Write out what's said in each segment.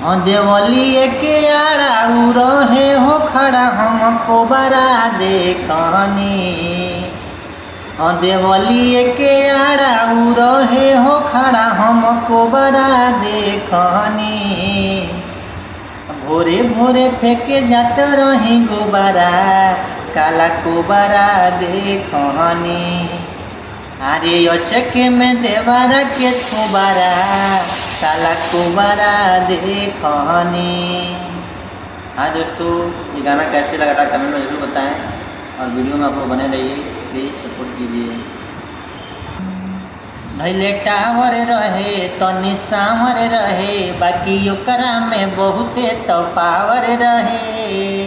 देवलिए के आड़ा उ रहे हो खड़ा हमको बरा देखनी। देवलिए के आड़ा उ रहे हो खड़ा हमको बरा देखनी। भोरे भोरे फेंके जात रही गोबरा काला कोबरा देखनी। अरे अचके में देवरा के थोबारा काला कोबरा देखनी। हाँ दोस्तों, ये गाना कैसे लगा था कमेंट में जरूर बताएं और वीडियो में आप लोग बने रहिए, प्लीज़ सपोर्ट कीजिए। भैले टावर रहे तनी सावर रहे बाकी ओकरा में बहुते तो पावर रहे।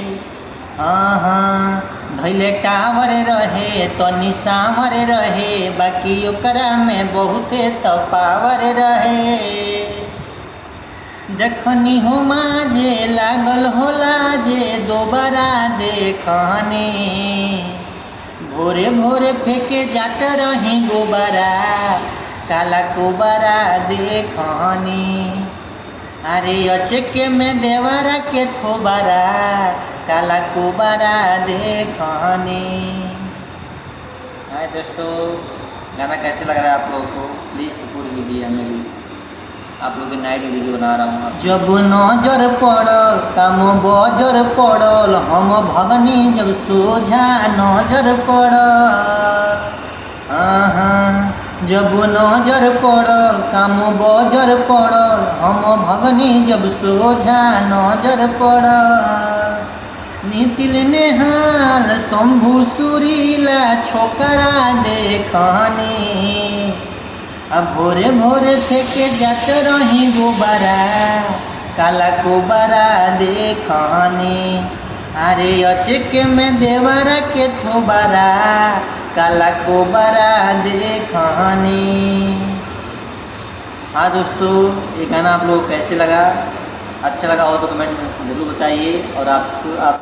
हाँ भैले टावर रहे तनी सावर रहे बाकी ओकरा में बहुते तो पावर रहे। देखनी हो माजे लागल होला जे दोबारा देखनी। भोरे भोरे फेंके जात रही गोबरा काला कोबरा देखनी। अरे अचके में देवरा के थोबारा काला कोबरा देखनी। हाय दोस्तों, गाना कैसे लग रहा है आप लोगों को, प्लीज़ सपोर्ट कीजिए। हमें भी आप लोग की नाइट वीडियो बना रहा हूँ। जब नजर पड़ल काम बजर पड़ल हम भगनी जब सोझा नजर पड़ल। हाँ जब नजर पड़ल काम बजर पड़ल हम भगनी जब सोझा नजर पड़ल। नितिल नेहाल शंभु सुरीला छोकरा देखनी। अब भोरे भोरे फेंके जात रही गोबरा काला कोबरा देखनी। अरे अचके में देवरा के थोबारा काला कोबरा देखनी। हाँ दोस्तों, ये गाना आप लोग कैसे लगा, अच्छा लगा हो तो कमेंट में ज़रूर बताइए। और आप